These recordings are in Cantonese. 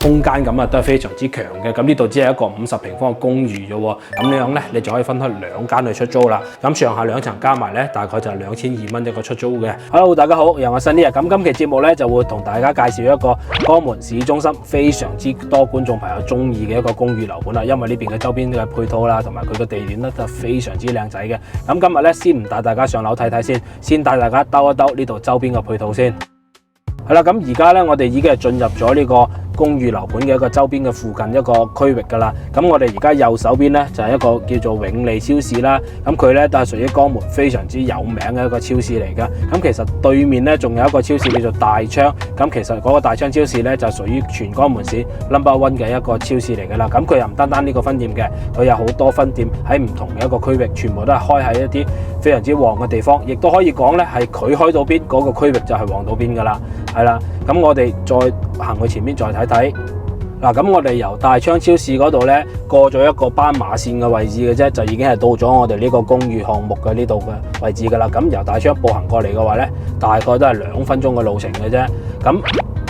空間感啊都係非常之強嘅。咁呢度只係一個50平方嘅公寓啫喎，咁樣咧你就可以分開2間去出租啦。咁上下2層加埋咧，大概就係2200蚊一個出租嘅。Hello， 大家好，又係我新呢日。咁今期節目咧就會同大家介紹一個江門市中心非常之多觀眾朋友中意嘅一個公寓樓盤啦。因為呢邊嘅周邊嘅配套啦，同埋佢嘅地段咧都非常之靚仔嘅。咁今日咧先唔帶大家上樓睇睇先帶大家兜一兜呢度周邊嘅配套先。係啦，咁而家咧我哋已經係進入咗呢個公寓樓盤嘅一個周邊嘅附近一個區域㗎啦。咁我哋而家右手邊咧就係一個叫做永利超市啦。咁佢咧都係屬於江門非常之有名嘅一個超市嚟㗎。咁其實對面咧仲有一個超市叫做大昌。咁其實嗰個大昌超市咧就屬於全江門市 No.1 嘅一個超市嚟㗎啦。咁佢又唔單單呢個分店嘅，佢有好多分店喺唔同嘅一個區域，全部都係開喺一啲非常之旺嘅地方，亦都可以講咧係佢開到邊嗰個區域就係旺到邊㗎啦。係啦，咁我哋再行去前面再睇睇。嗱，咁我哋由大昌超市嗰度咧過咗一個斑馬線嘅位置嘅啫，就已經係到咗我哋呢個公寓項目嘅呢度嘅位置噶啦。咁由大昌步行過嚟嘅話咧，大概都係2分鐘嘅路程嘅啫。咁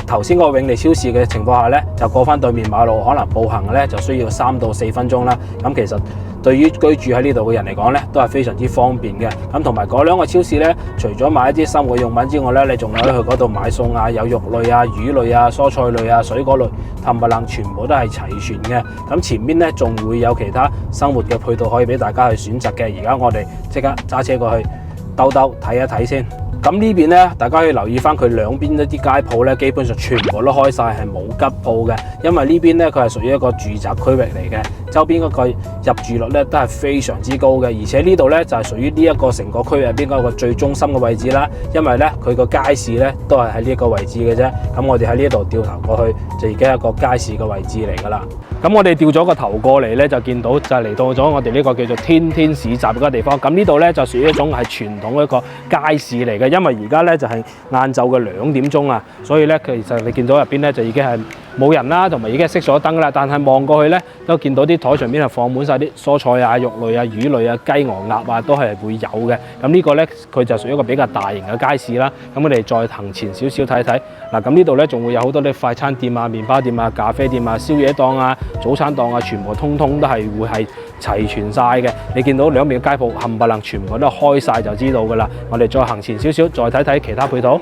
頭先個永利超市嘅情況下咧，就過翻對面馬路，可能步行咧就需要3到4分鐘啦。咁其實對於居住喺呢度嘅人嚟講咧，都係非常之方便嘅。咁同埋嗰2個超市咧，除咗買一啲生活用品之外咧，你仲可以去嗰度買餸啊，有肉類啊、魚類啊、蔬菜類啊、水果類，冚唪唥全部都係齊全嘅。咁前面咧仲會有其他生活嘅配套可以俾大家去選擇嘅。而家我哋即刻揸車過去兜睇一睇先。咁呢邊咧，大家可以留意翻佢兩邊一啲街鋪咧，基本上全部都開晒，係冇吉鋪嘅。因為呢邊咧，佢係屬於一個住宅區域嚟嘅，周邊嗰個入住率咧都係非常之高嘅。而且呢度咧就係屬於呢一個成個區入邊一個最中心嘅位置啦。因為咧佢個街市咧都係喺呢一個位置嘅啫。咁我哋喺呢度掉頭過去，就已經係一個街市嘅位置嚟噶啦。咁我哋掉咗個頭過嚟咧，就見到就嚟到咗我哋呢個叫做天天市集嗰個地方。咁呢度咧就屬於一種係傳統嘅一個街市嚟嘅。因為而家咧就係晏晝嘅2點鐘啊，所以咧其實你見到入邊咧就已經係冇人啦，同埋已經係熄咗燈啦。但係望過去咧，都見到啲台上邊係放滿晒啲蔬菜啊、肉類啊、魚類啊、雞鵝鴨啊，都係會有嘅。咁呢個咧佢就屬於一個比較大型嘅街市啦。咁我哋再行前少少睇睇嗱，咁呢度咧仲會有好多啲快餐店啊、麵包店啊、咖啡店啊、宵夜檔啊、早餐檔啊，全部通通都係會係齊全晒嘅。你見到兩邊嘅街鋪冚唪唥全部都開晒就知道㗎啦。我哋再行前少少，再睇睇其他配套。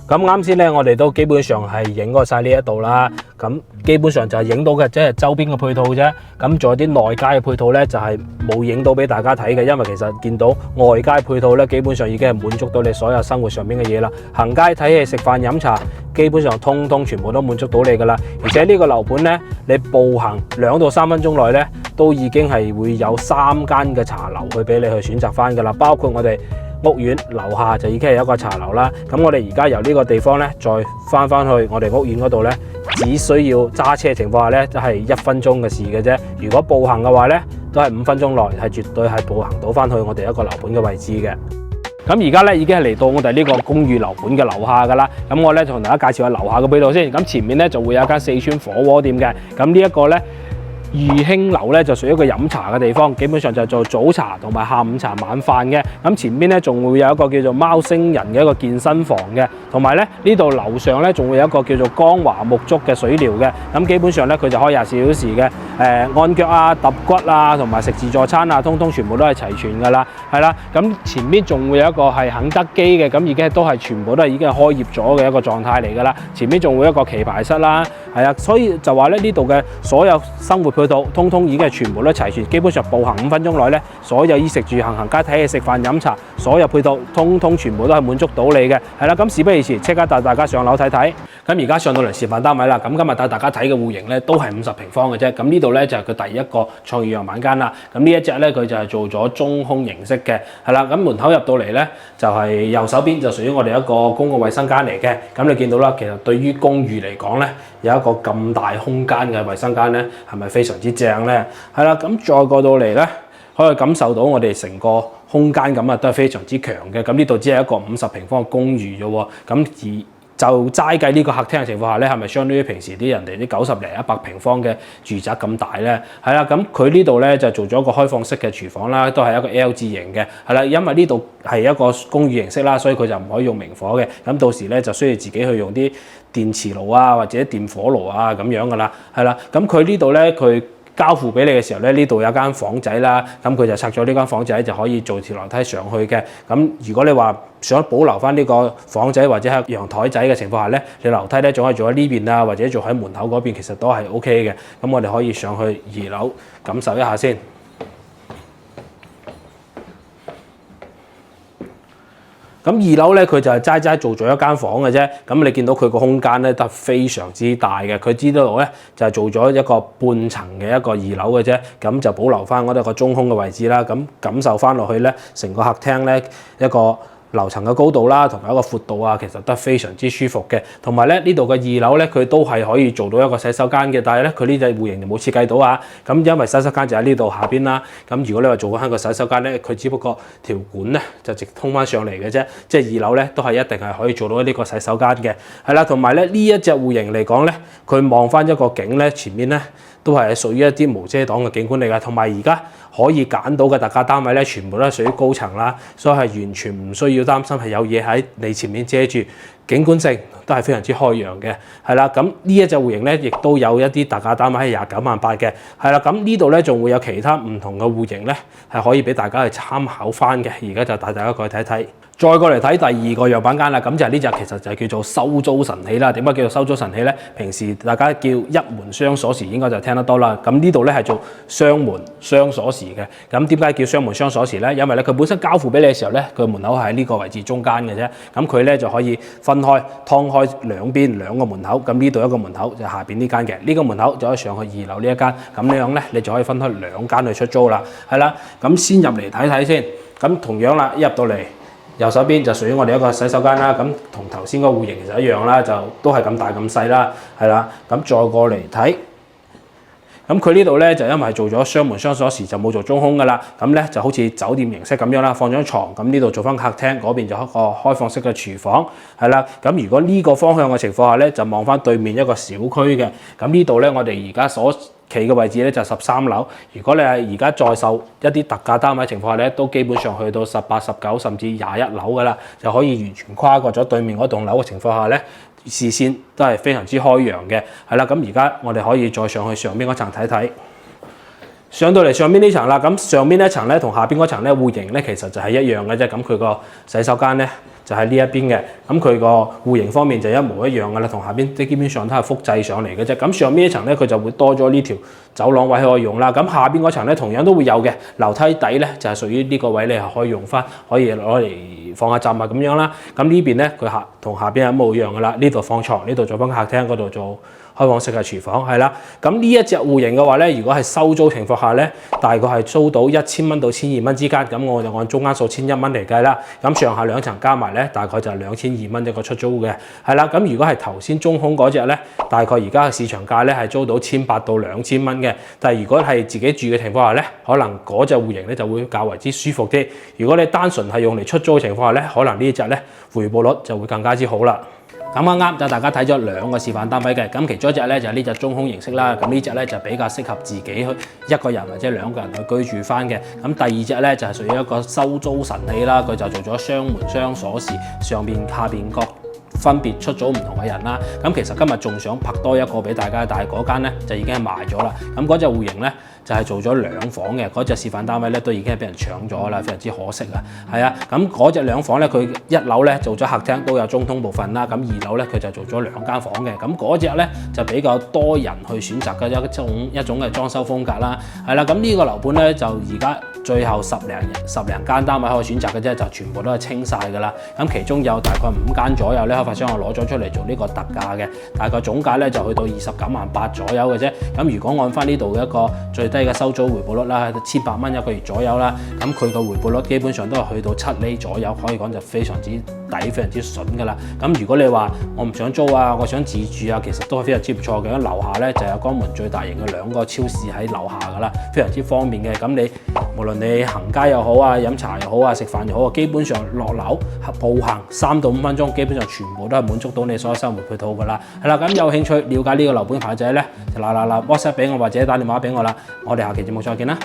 咁啱先咧，我哋都基本上係影過晒呢一度啦。咁基本上就係影到嘅，即係周邊嘅配套啫。咁仲有啲內街嘅配套咧，就係冇影到俾大家睇嘅，因為其實見到外街配套咧，基本上已經係滿足到你所有生活上邊嘅嘢啦。行街睇戲、食飯飲茶，基本上通通全部都滿足到你噶啦。而且呢個樓盤咧，你步行2到3分鐘內咧，都已經係會有3間嘅茶樓去俾你去選擇翻噶啦，包括我哋屋苑樓下就已經係一個茶樓啦。咁我哋而家由呢個地方咧，再翻去我哋屋苑嗰度咧，只需要揸車情況下咧，就係1分鐘嘅事嘅啫。如果步行嘅話咧，都係5分鐘內，係絕對係步行到翻去我哋一個樓盤嘅位置嘅。咁而家咧已經係嚟到我哋呢個公寓樓盤嘅樓下噶啦。咁我咧就同大家介紹下樓下嘅配套先。咁前面咧就會有一間四川火鍋店嘅。咁呢一個咧，裕興樓咧就屬於一個飲茶嘅地方，基本上就做早茶同埋下午茶、晚飯嘅。咁前邊咧仲會有一個叫做貓星人嘅一個健身房嘅，同埋咧呢度樓上咧仲會有一個叫做江華沐足嘅水療嘅。咁基本上咧佢就開24小時嘅，按腳啊、揼骨啊，同埋食自助餐啊，通通全部都係齊全噶啦，係啦。咁前邊仲會有一個係肯德基嘅，咁已經都係全部都係已經係開業咗嘅一個狀態嚟噶啦。前邊仲會有一個棋牌室啦，係啊，所以就話咧呢度嘅所有生活配套通通已經係全部都齊全，基本上步行5分鐘內咧，所有衣食住行、行街睇戲、食飯飲茶，所有配套通通全部都係滿足到你嘅，係啦。咁事不宜遲，即刻帶大家上樓睇睇。咁而家上到嚟示範單位啦，咁今日帶大家睇嘅戶型咧都係50平方嘅啫。咁呢度咧就係佢第一個創意樣板間啦。咁呢一隻咧佢就係做咗中空形式嘅，係啦。咁門口入到嚟咧就係右手邊就屬於我哋一個公共衛生間嚟嘅。咁你見到啦，其實對於公寓嚟講咧，有一個咁大空間嘅衛生間咧，係咪非常之正咧？係啦，咁再過到嚟咧，可以感受到我哋成個空間感啊，都係非常之強嘅。咁呢度只係一個50平方嘅公寓啫喎，咁而就齋計呢個客廳嘅情況下咧，係咪相當於平時啲人哋啲90零100平方嘅住宅咁大咧？係啦，咁佢呢度咧就做咗一個開放式嘅廚房啦，都係一個 L 字型嘅，係啦，因為呢度係一個公寓形式啦，所以佢就唔可以用明火嘅，咁到時咧就需要自己去用啲電磁爐啊或者電火爐啊咁樣噶啦，係啦，咁佢呢度咧佢交付俾你嘅時候咧，呢度有間房仔啦，咁佢就拆咗呢間房仔就可以做條樓梯上去嘅。咁如果你話想保留翻呢個房仔或者係陽台仔嘅情況下咧，你樓梯咧仲可以做喺呢邊啊，或者做喺門口嗰邊，其實都係 OK 嘅。咁我哋可以上去2樓感受一下先。咁2樓咧，佢就係齋做咗一間房嘅啫。咁你見到佢個空間咧，都非常之大嘅。佢知道咧就係做咗一個半層嘅一個2樓嘅啫。咁就保留翻嗰度個中空嘅位置啦。咁感受翻落去咧，成個客廳咧一個樓層嘅高度啦，同埋一個闊度啊，其實都係非常之舒服嘅。同埋咧呢度嘅2樓咧，佢都係可以做到一個洗手間嘅，但係咧佢呢隻戶型就冇設計到啊。咁因為洗手間就喺呢度下邊啦。咁如果你話做翻個洗手間咧，佢只不過條管咧就直通翻上嚟嘅啫。即係2樓咧都係一定係可以做到呢個洗手間嘅。係啦，同埋咧呢一隻戶型嚟講咧，佢望翻一個景咧，前面咧都係屬於一啲無遮擋嘅景觀嚟㗎。同埋而家可以揀到嘅特價單位咧，全部都係屬於高層啦，所以係完全唔需要擔心係有嘢喺你前面遮住，景觀性都係非常之開揚嘅，係啦。咁呢一隻戶型咧，亦都有一啲特價單位係29.8萬嘅，係啦。咁呢度咧仲會有其他唔同嘅戶型咧，係可以俾大家去參考翻嘅。而家就帶大家過去睇睇。再過嚟睇第二個樣板間啦，咁就係呢隻其實就係叫做收租神器啦。點解叫做收租神器咧？平時大家叫一門雙鎖匙應該就聽得多啦。咁呢度咧係做雙門雙鎖匙嘅。咁點解叫雙門雙鎖匙咧？因為咧佢本身交付俾你嘅時候咧，佢門口係喺呢個位置中間嘅啫。咁佢咧就可以分開劏開兩邊兩個門口。咁呢度一個門口就下邊呢間嘅，呢個門口就可以上去2樓呢一間。咁樣咧你就可以分開2間去出租啦。係啦，咁先入嚟睇睇先。咁同樣啦，一入到嚟，右手邊就屬於我哋一個洗手間啦，咁同頭先個戶型其實一樣啦，就都係咁大咁細啦，係啦。咁再過嚟睇，咁佢呢度咧就因為係做咗雙門雙鎖匙，就冇做中空噶啦。咁咧就好似酒店形式咁樣啦，放張床，咁呢度做翻客廳，嗰邊就一個開放式嘅廚房，係啦。咁如果呢個方向嘅情況下咧，就望翻對面一個小區嘅。咁呢度咧，我哋而家所企嘅位置咧就13樓。如果你係而家再售一啲特價單位情況下咧，都基本上去到18、19甚至21樓噶啦，就可以完全跨過咗對面嗰棟樓嘅情況下咧，視線都係非常之開揚嘅。係啦，咁而家我哋可以再上去上邊嗰層睇睇。上到嚟上邊呢層啦，咁上邊呢層咧同下邊嗰層咧戶型咧其實就係一樣嘅啫。咁佢個洗手間咧就喺呢一邊嘅，咁佢個戶型方面就一模一樣嘅啦，同下邊基本上都係複製上嚟嘅啫。咁上邊一層咧佢就會多咗呢條走廊位可以用啦。咁下邊嗰層咧同樣都會有嘅，樓梯底咧就係屬於呢個位，你係可以用翻，可以攞嚟放下雜物咁樣啦。咁呢邊咧佢同下邊係一模一樣嘅啦，呢度放床，呢度做翻客廳，嗰度做開放式嘅廚房，係啦。咁呢一隻戶型嘅話咧，如果係收租情況下咧，大概係租到1000蚊到1200蚊之間，咁我就按中間數1100蚊嚟計啦。咁上下2層加埋咧，大概就係2200蚊一個出租嘅，係啦。咁如果係頭先中空嗰隻咧，大概而家嘅市場價咧係租到1800到2000蚊嘅。但係如果係自己住嘅情況下咧，可能嗰隻戶型咧就會較為之舒服啲。如果你單純係用嚟出租嘅情況下咧，可能呢隻咧回報率就會更加之好啦。咁啱啱就大家睇咗2個示範單位嘅，咁其中一隻咧就係呢隻中空形式啦，咁呢隻咧就比較適合自己去一個人或者2個人去居住翻嘅。咁第二隻咧就係屬於一個收租神器啦，佢就做咗雙門雙鎖匙，上邊下邊各分別出咗唔同嘅人啦。咁其實今日仲想拍多一個俾大家，但係嗰間咧就已經係賣咗啦。咁嗰隻戶型咧就係做咗2房嘅，嗰隻示範單位咧都已經係俾人搶咗啦，非常之可惜啊。係啊，咁嗰隻2房咧，佢1樓咧做咗客廳都有中通部分啦，咁2樓咧佢就做咗2間房嘅。咁嗰隻咧就比較多人去選擇嘅一種嘅裝修風格啦。係啦，咁呢個樓盤咧就而家最後十零間單位可以選擇嘅啫，就全部都係清晒㗎啦。咁其中有大概5間左右咧，開發商我攞咗出嚟做呢個特價嘅，大概總價咧就去到29.8萬左右嘅啫。咁如果按翻呢度嘅一個最低嘅收租回報率啦，1800蚊一個月左右啦，咁佢個回報率基本上都係去到7厘左右，可以講就非常之抵，非常之筍㗎啦。咁如果你話我唔想租啊，我想自住啊，其實都係非常之唔錯嘅。咁樓下咧就有江門最大型嘅2個超市喺樓下㗎啦，非常之方便嘅。咁你無論你行街又好啊，飲茶又好啊，食飯又好啊，基本上落樓步行3到5分鐘，基本上全部都係滿足到你所有生活配套噶啦。係啦，咁有興趣了解呢個樓盤牌仔咧，就嗱 WhatsApp 俾我或者打電話俾我啦。我哋下期節目再見啦。